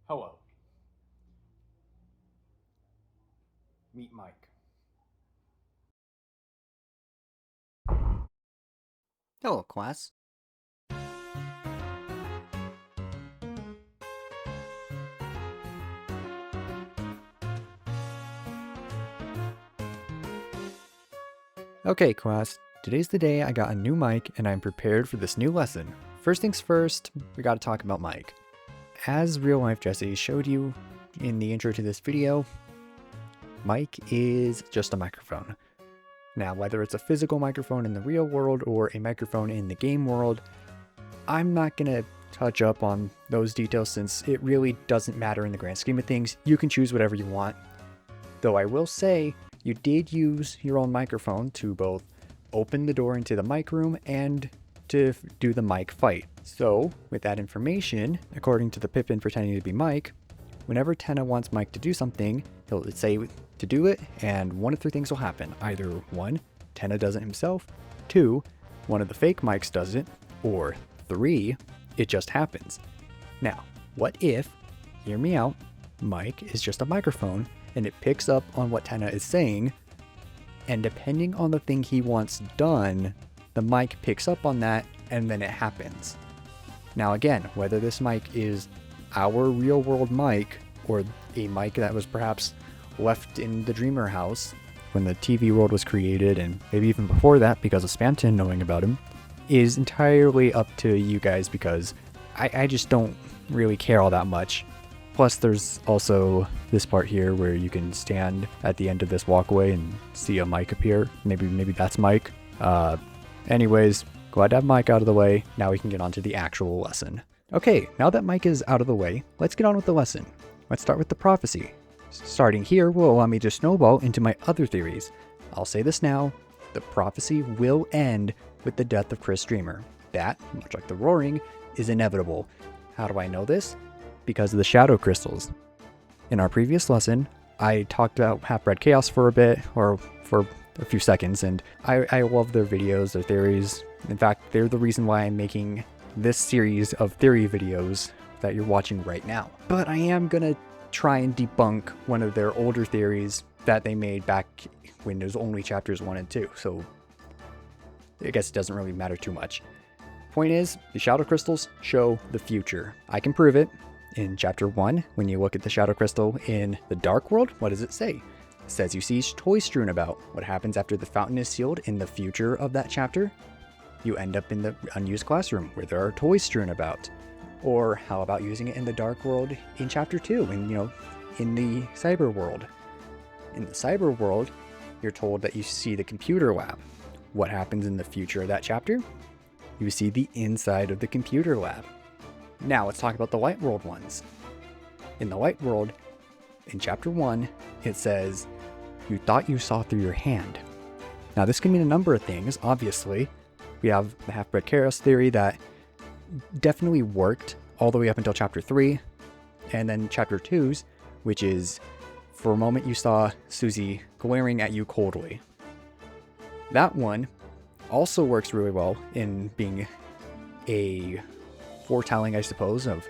Hello. Meet Mike. Hello, class. Okay, class. Today's the day I got a new mic and I'm prepared for this new lesson. First things first, we gotta talk about Mike. As real life Jesse showed you in the intro to this video, Mike is just a microphone. Now, whether it's a physical microphone in the real world or a microphone in the game world, I'm not gonna touch up on those details since it really doesn't matter in the grand scheme of things. You can choose whatever you want. Though I will say, you did use your own microphone to both open the door into the mic room and to do the mic fight. So, with that information, according to the Pippin pretending to be Mike, whenever Tenna wants Mike to do something, he'll say to do it, and one of three things will happen. Either 1, Tenna does it himself, 2, one of the fake mics does it, or 3, it just happens. Now, what if, hear me out, Mike is just a microphone, and it picks up on what Tenna is saying, and depending on the thing he wants done, the mic picks up on that, and then it happens. Now again, whether this mic is our real world mic, or a mic that was perhaps left in the Dreamer house when the TV world was created, and maybe even before that because of Spanton knowing about him, is entirely up to you guys because I just don't really care all that much. Plus, there's also this part here where you can stand at the end of this walkway and see a mic appear. Maybe that's Mike. Anyways, glad to have Mike out of the way. Now we can get on to the actual lesson. Okay, now that Mike is out of the way, let's get on with the lesson. Let's start with the prophecy. Starting here will allow me to snowball into my other theories. I'll say this now, the prophecy will end with the death of Chris Dreamer. That, much like the roaring, is inevitable. How do I know this? Because of the Shadowcrystals. In our previous lesson, I talked about Half-Bred Chaos for a bit, or for a few seconds, and I love their videos, their theories. In fact, they're the reason why I'm making this series of theory videos that you're watching right now. But I am gonna try and debunk one of their older theories that they made back when there's only chapters 1 and 2, so I guess it doesn't really matter too much. Point is, the Shadow Crystals show the future. I can prove it. In chapter 1, when you look at the Shadow Crystal in the Dark World, what does it say? It says you see toys strewn about. What happens after the fountain is sealed in the future of that chapter? You end up in the unused classroom where there are toys strewn about. Or how about using it in the Dark World in chapter 2, in the Cyber World? In the Cyber World, you're told that you see the computer lab. What happens in the future of that chapter? You see the inside of the computer lab. Now let's talk about the Light World ones. In the Light World, in chapter 1, it says, you thought you saw through your hand. Now this can mean a number of things, obviously. We have the Half-Bred Chaos theory that definitely worked all the way up until chapter 3, and then chapter 2's, which is, for a moment you saw Susie glaring at you coldly. That one also works really well in being a foretelling, I suppose, of,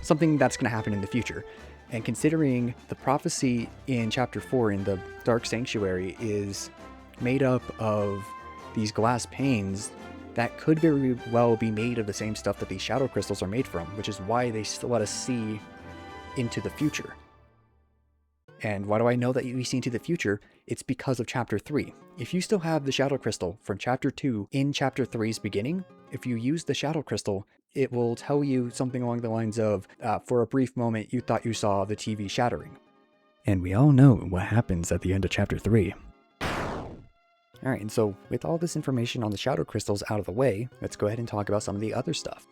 something that's going to happen in the future. And considering the prophecy in chapter 4 in the Dark Sanctuary is made up of these glass panes that could very well be made of the same stuff that these Shadow Crystals are made from, which is why they still let us see into the future. And why do I know that we see into the future? It's because of chapter 3. If you still have the Shadow Crystal from chapter 2 in chapter 3's beginning, if you use the Shadow Crystal, it will tell you something along the lines of, for a brief moment you thought you saw the TV shattering. And we all know what happens at the end of chapter 3. Alright, and so with all this information on the Shadow Crystals out of the way, let's go ahead and talk about some of the other stuff.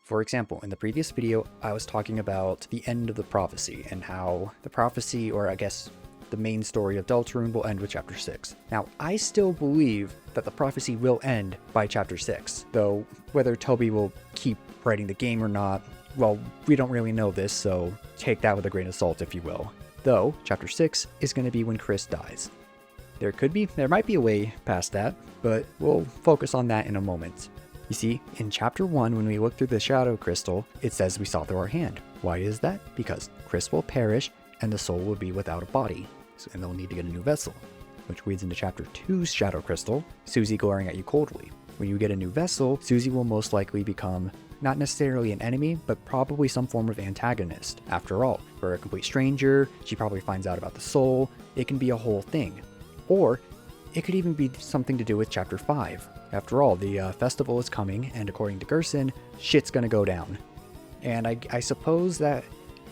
For example, in the previous video, I was talking about the end of the prophecy and how the prophecy, or I guess the main story of Deltarune, will end with chapter 6. Now, I still believe that the prophecy will end by chapter 6, though whether Toby will keep writing the game or not, well, we don't really know this, so take that with a grain of salt, if you will. Though, chapter 6 is going to be when Chris dies. There might be a way past that, but we'll focus on that in a moment. You see, in chapter 1, when we look through the Shadowcrystal, it says we saw through our hand. Why is that? Because Chris will perish and the soul will be without a body, and they'll need to get a new vessel. Which leads into chapter 2's Shadowcrystal, Susie glaring at you coldly. When you get a new vessel, Susie will most likely become not necessarily an enemy, but probably some form of antagonist. After all, for a complete stranger, she probably finds out about the soul. It can be a whole thing. Or it could even be something to do with chapter 5. After all, the festival is coming, and according to Gerson, shit's gonna go down. And I suppose that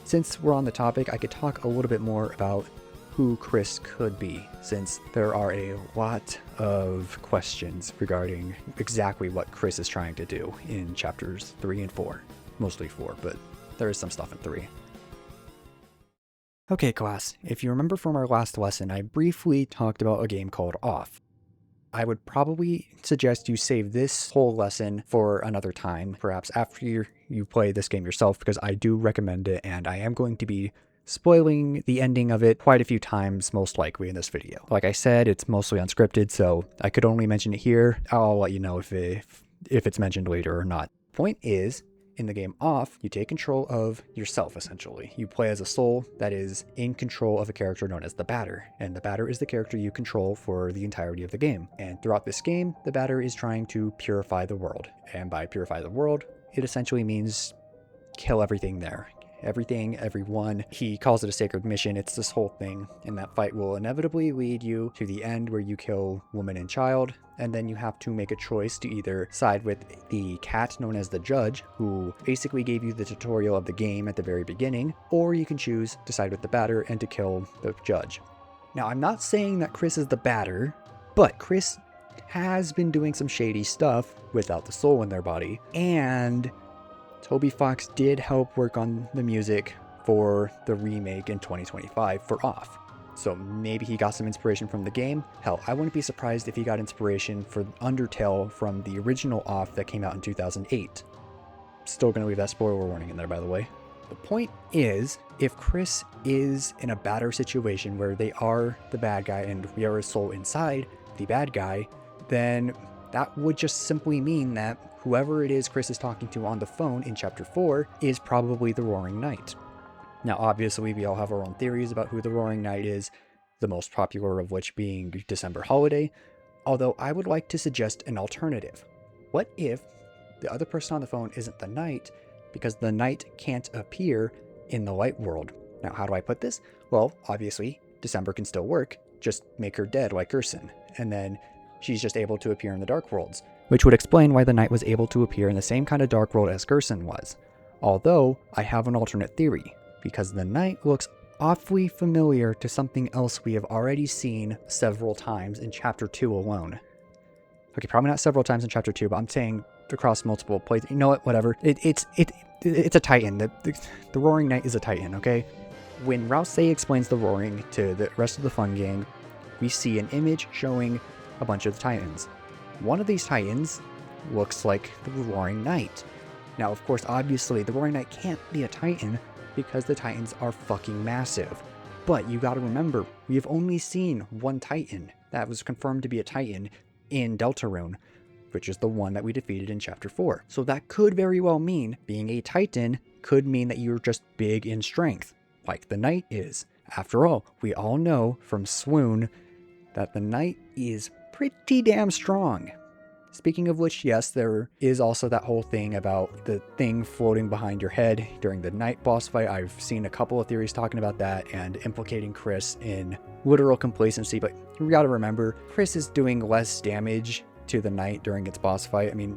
since we're on the topic, I could talk a little bit more about who Chris could be, since there are a lot of questions regarding exactly what Chris is trying to do in chapters 3 and 4. Mostly 4, but there is some stuff in 3. Okay, class, if you remember from our last lesson, I briefly talked about a game called Off. I would probably suggest you save this whole lesson for another time, perhaps after you play this game yourself, because I do recommend it, and I am going to be spoiling the ending of it quite a few times, most likely in this video. Like I said, it's mostly unscripted, so I could only mention it here. I'll let you know if it's mentioned later or not. Point is, in the game Off, you take control of yourself, essentially. You play as a soul that is in control of a character known as the Batter, and the Batter is the character you control for the entirety of the game. And throughout this game, the Batter is trying to purify the world. And by purify the world, it essentially means kill everything there. Everything, everyone. He calls it a sacred mission. It's this whole thing. And that fight will inevitably lead you to the end where you kill woman and child. And then you have to make a choice to either side with the cat known as the judge, who basically gave you the tutorial of the game at the very beginning, or you can choose to side with the Batter and to kill the judge. Now, I'm not saying that Chris is the Batter, but Chris has been doing some shady stuff without the soul in their body, and Toby Fox did help work on the music for the remake in 2025 for Off. So maybe he got some inspiration from the game. Hell, I wouldn't be surprised if he got inspiration for Undertale from the original Off that came out in 2008. Still gonna leave that spoiler warning in there, by the way. The point is, if Chris is in a Batter situation where they are the bad guy and we are a soul inside the bad guy, then that would just simply mean that whoever it is Chris is talking to on the phone in chapter 4 is probably the Roaring Knight. Now, obviously, we all have our own theories about who the Roaring Knight is, the most popular of which being December Holiday, although I would like to suggest an alternative. What if the other person on the phone isn't the Knight, because the Knight can't appear in the light world? Now, how do I put this? Well, obviously, December can still work, just make her dead like Gerson, and then she's just able to appear in the Dark Worlds, which would explain why the Knight was able to appear in the same kind of Dark World as Gerson was. Although, I have an alternate theory, because the Knight looks awfully familiar to something else we have already seen several times in chapter 2 alone. Okay, probably not several times in chapter 2, but I'm saying across multiple places. You know what? Whatever. It's a Titan. The Roaring Knight is a Titan, okay? When Rouse explains the Roaring to the rest of the Fun Gang, we see an image showing a bunch of the Titans. One of these Titans looks like the Roaring Knight. Now, of course, obviously, the Roaring Knight can't be a Titan because the Titans are fucking massive. But you gotta remember, we have only seen one Titan that was confirmed to be a Titan in Deltarune, which is the one that we defeated in chapter 4. So that could very well mean being a Titan could mean that you're just big in strength, like the Knight is. After all, we all know from Swoon that the Knight is pretty damn strong. Speaking of which, yes, there is also that whole thing about the thing floating behind your head during the Knight boss fight. I've seen a couple of theories talking about that and implicating Chris in literal complacency, but you gotta remember, Chris is doing less damage to the Knight during its boss fight. I mean,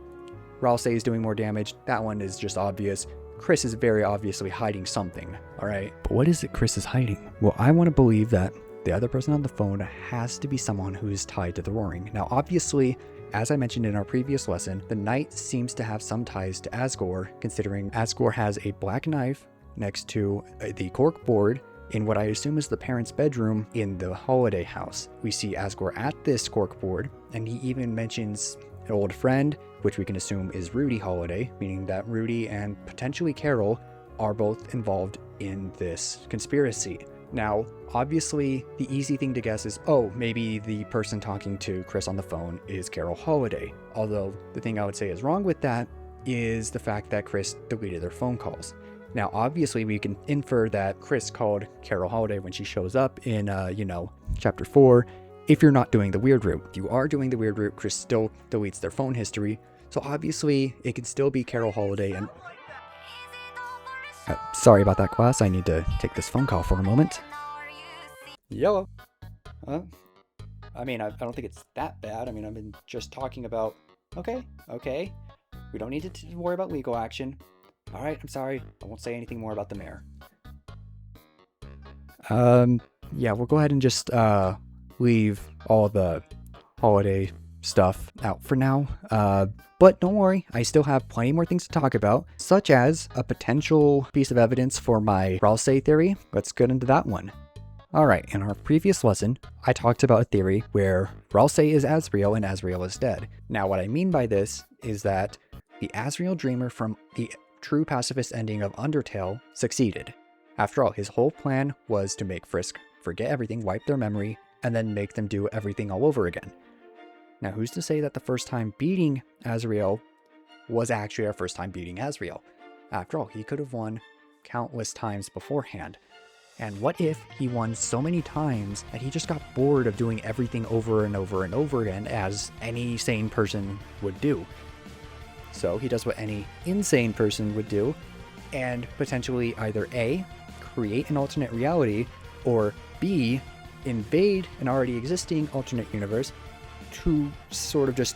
Ralsei is doing more damage. That one is just obvious. Chris is very obviously hiding something, alright? But what is it Chris is hiding? Well, I want to believe that the other person on the phone has to be someone who is tied to the Roaring. Now, obviously, as I mentioned in our previous lesson, the Knight seems to have some ties to Asgore, considering Asgore has a black knife next to the cork board in what I assume is the parents' bedroom in the holiday house. We see Asgore at this cork board, and he even mentions an old friend, which we can assume is Rudy Holiday, meaning that Rudy and potentially Carol are both involved in this conspiracy. Now, obviously, the easy thing to guess is, oh, maybe the person talking to Chris on the phone is Carol Holiday. Although, the thing I would say is wrong with that is the fact that Chris deleted their phone calls. Now, obviously, we can infer that Chris called Carol Holiday when she shows up in, Chapter 4, if you're not doing the weird route. If you are doing the weird route, Chris still deletes their phone history. So obviously, it could still be Carol Holiday and... sorry about that, class. I need to take this phone call for a moment. Yellow. I don't think it's that bad. I've been just talking about... Okay. We don't need to worry about legal action. Alright, I'm sorry. I won't say anything more about the mayor. Yeah, we'll go ahead and just, leave all the holiday stuff out for now. But don't worry, I still have plenty more things to talk about, such as a potential piece of evidence for my Ralsei theory. Let's get into that one. Alright, in our previous lesson, I talked about a theory where Ralsei is Asriel and Asriel is dead. Now, what I mean by this is that the Asriel Dreamer from the true pacifist ending of Undertale succeeded. After all, his whole plan was to make Frisk forget everything, wipe their memory, and then make them do everything all over again. Now, who's to say that the first time beating Asriel was actually our first time beating Asriel? After all, he could have won countless times beforehand. And what if he won so many times that he just got bored of doing everything over and over and over again, as any sane person would do? So he does what any insane person would do, and potentially either A, create an alternate reality, or B, invade an already existing alternate universe to sort of just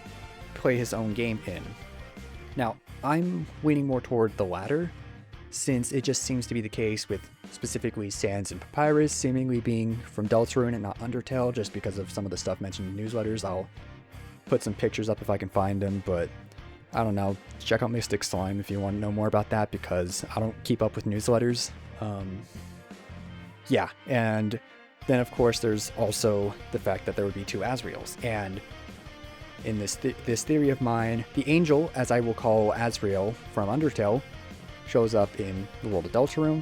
play his own game in. Now, I'm leaning more toward the latter, since it just seems to be the case with specifically Sans and Papyrus seemingly being from Deltarune and not Undertale, just because of some of the stuff mentioned in newsletters. I'll put some pictures up if I can find them, but I don't know. Check out Mystic Slime if you want to know more about that, because I don't keep up with newsletters. Yeah, and then of course there's also the fact that there would be two Asriels, and in this theory of mine, the angel, as I will call Asriel from Undertale, shows up in the world of Deltarune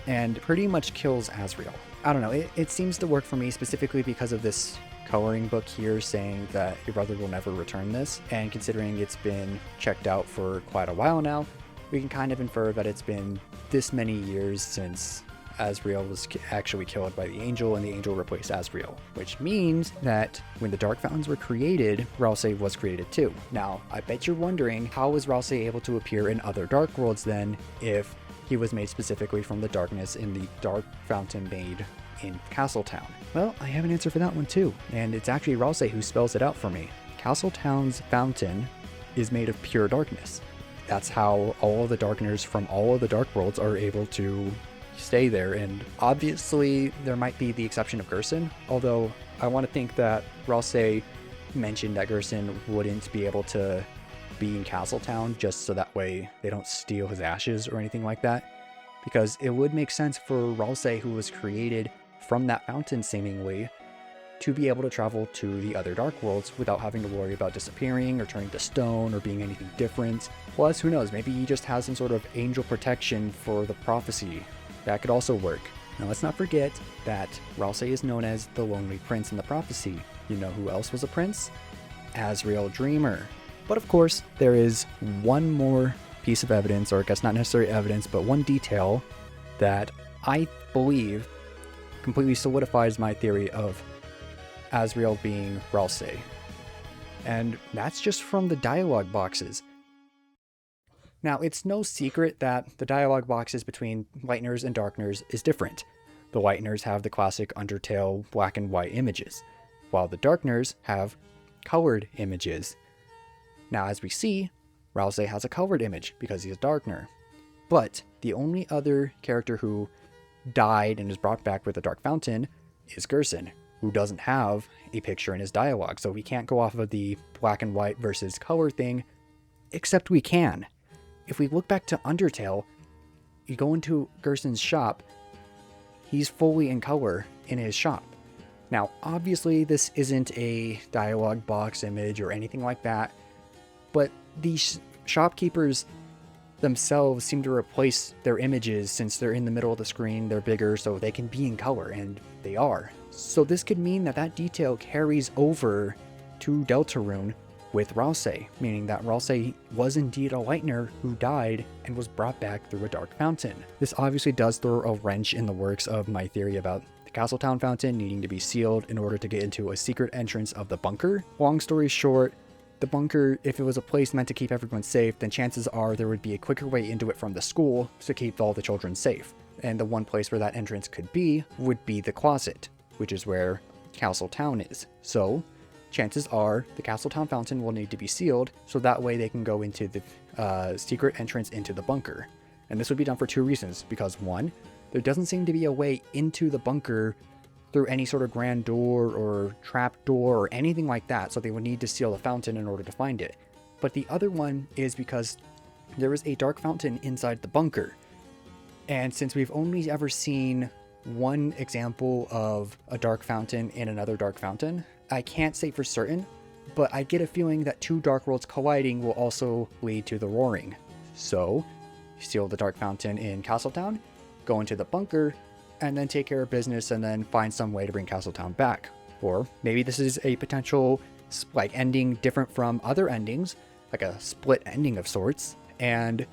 and pretty much kills Asriel. I don't know, it seems to work for me specifically because of this coloring book here saying that your brother will never return this, and considering it's been checked out for quite a while now, we can kind of infer that it's been this many years since Asriel was actually killed by the angel, and the angel replaced Asriel, which means that when the Dark Fountains were created, Ralsei was created too. Now, I bet you're wondering, how was Ralsei able to appear in other Dark Worlds then, if he was made specifically from the darkness in the Dark Fountain made in Castletown? Well, I have an answer for that one too, and it's actually Ralsei who spells it out for me. Castletown's fountain is made of pure darkness. That's how all of the Darkners from all of the Dark Worlds are able to stay there, and obviously there might be the exception of Gerson, although I want to think that Ralsei mentioned that Gerson wouldn't be able to be in Castletown just so that way they don't steal his ashes or anything like that, because it would make sense for Ralsei, who was created from that fountain seemingly, to be able to travel to the other Dark Worlds without having to worry about disappearing or turning to stone or being anything different. Plus, who knows, maybe he just has some sort of angel protection for the prophecy. That could also work. Now, let's not forget that Ralsei is known as the Lonely Prince in the prophecy. You know who else was a prince? Asriel Dreamer. But of course, there is one more piece of evidence, or I guess not necessarily evidence, but one detail that I believe completely solidifies my theory of Asriel being Ralsei. And that's just from the dialogue boxes. Now, it's no secret that the dialogue boxes between Lightners and Darkners is different. The Lightners have the classic Undertale black and white images, while the Darkners have colored images. Now, as we see, Ralsei has a colored image because he's a Darkner. But the only other character who died and is brought back with the Dark Fountain is Gerson, who doesn't have a picture in his dialogue, so we can't go off of the black and white versus color thing, except we can. If we look back to Undertale, you go into Gerson's shop, he's fully in color in his shop. Now, obviously, this isn't a dialogue box image or anything like that, but these shopkeepers themselves seem to replace their images. Since they're in the middle of the screen, they're bigger, so they can be in color, and they are. So this could mean that that detail carries over to Deltarune with Ralse, meaning that Ralse was indeed a Lightner who died and was brought back through a dark fountain. This obviously does throw a wrench in the works of my theory about the Castletown fountain needing to be sealed in order to get into a secret entrance of the bunker. Long story short, the bunker, if it was a place meant to keep everyone safe, then chances are there would be a quicker way into it from the school to keep all the children safe. And the one place where that entrance could be would be the closet, which is where Castletown is. So chances are the Castletown fountain will need to be sealed, so that way they can go into the secret entrance into the bunker. And this would be done for two reasons, because one, there doesn't seem to be a way into the bunker through any sort of grand door or trap door or anything like that, so they would need to seal the fountain in order to find it. But the other one is because there is a dark fountain inside the bunker. And since we've only ever seen one example of a dark fountain in another dark fountain, I can't say for certain, but I get a feeling that two dark worlds colliding will also lead to the roaring. So, seal the dark fountain in Castletown, go into the bunker, and then take care of business and then find some way to bring Castletown back. Or maybe this is a potential ending different from other endings, like a split ending of sorts, and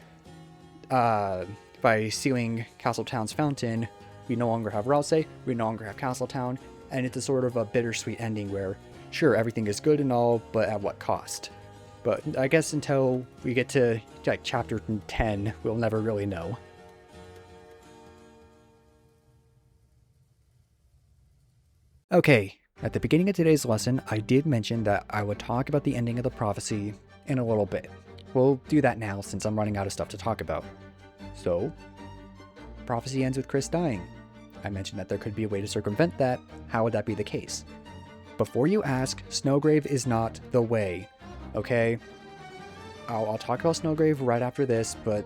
by sealing Castletown's fountain, we no longer have Ralse, we no longer have Castletown, and it's a sort of a bittersweet ending where, sure, everything is good and all, but at what cost? But I guess until we get to chapter 10, we'll never really know. Okay, at the beginning of today's lesson, I did mention that I would talk about the ending of the prophecy in a little bit. We'll do that now since I'm running out of stuff to talk about. So, prophecy ends with Chris dying. I mentioned that there could be a way to circumvent that. How would that be the case? Before you ask, Snowgrave is not the way, okay? I'll talk about Snowgrave right after this, but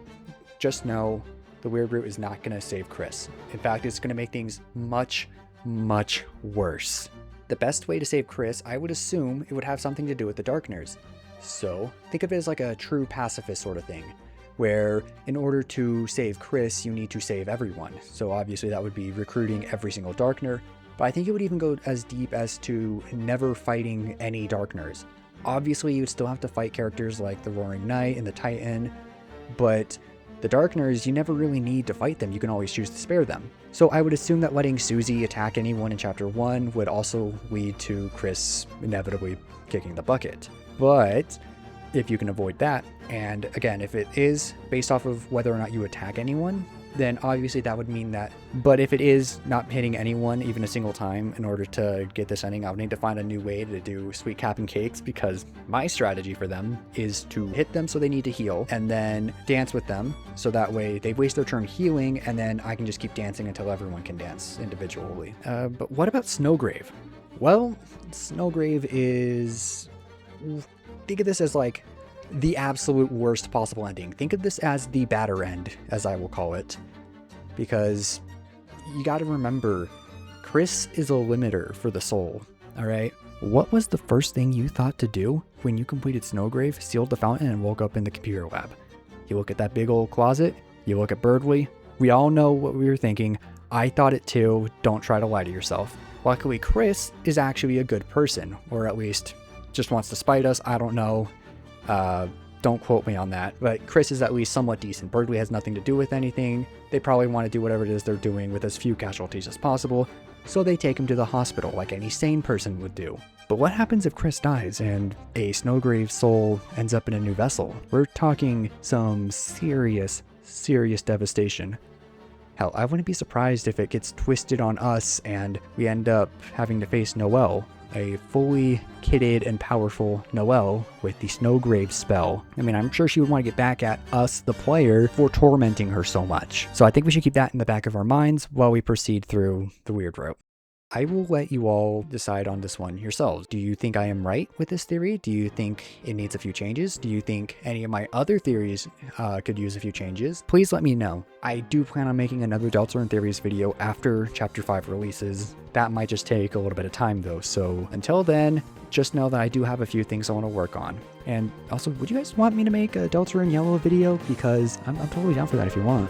just know the Weird Root is not going to save Chris. In fact, it's going to make things much worse. The best way to save Chris, I would assume it would have something to do with the Darkners. So, think of it as like a true pacifist sort of thing, where in order to save Chris, you need to save everyone. So obviously that would be recruiting every single Darkner, but I think it would even go as deep as to never fighting any Darkners. Obviously you'd still have to fight characters like the Roaring Knight and the Titan, but the Darkners, you never really need to fight them, you can always choose to spare them. So I would assume that letting Susie attack anyone in Chapter 1 would also lead to Chris inevitably kicking the bucket. But if you can avoid that, and again, if it is based off of whether or not you attack anyone, then obviously that would mean that. But if it is not hitting anyone even a single time, in order to get this ending, I would need to find a new way to do Sweet Cap and Cakes, because my strategy for them is to hit them so they need to heal, and then dance with them, so that way they waste their turn healing, and then I can just keep dancing until everyone can dance individually. But what about Snowgrave? Well, Snowgrave is... think of this as like the absolute worst possible ending. Think of this as the batter end, as I will call it, because you got to remember, Chris is a limiter for the soul, alright? What was the first thing you thought to do when you completed Snowgrave, sealed the fountain, and woke up in the computer lab? You look at that big old closet, you look at Birdley, we all know what we were thinking. I thought it too, don't try to lie to yourself. Luckily, Chris is actually a good person, or at least just wants to spite us, I don't know. Don't quote me on that, but Chris is at least somewhat decent. Birdley has nothing to do with anything. They probably want to do whatever it is they're doing with as few casualties as possible, so they take him to the hospital like any sane person would do. But what happens if Chris dies and a Snowgrave soul ends up in a new vessel? We're talking some serious devastation. Hell, I wouldn't be surprised if it gets twisted on us and we end up having to face Noelle, a fully kitted and powerful Noelle with the Snowgrave spell. I mean, I'm sure she would want to get back at us, the player, for tormenting her so much. So I think we should keep that in the back of our minds while we proceed through the Weird Route. I will let you all decide on this one yourselves. Do you think I am right with this theory? Do you think it needs a few changes? Do you think any of my other theories could use a few changes? Please let me know. I do plan on making another Deltarune Theories video after Chapter 5 releases. That might just take a little bit of time though, so until then, just know that I do have a few things I want to work on. And also, would you guys want me to make a Deltarune Yellow video? Because I'm totally down for that if you want.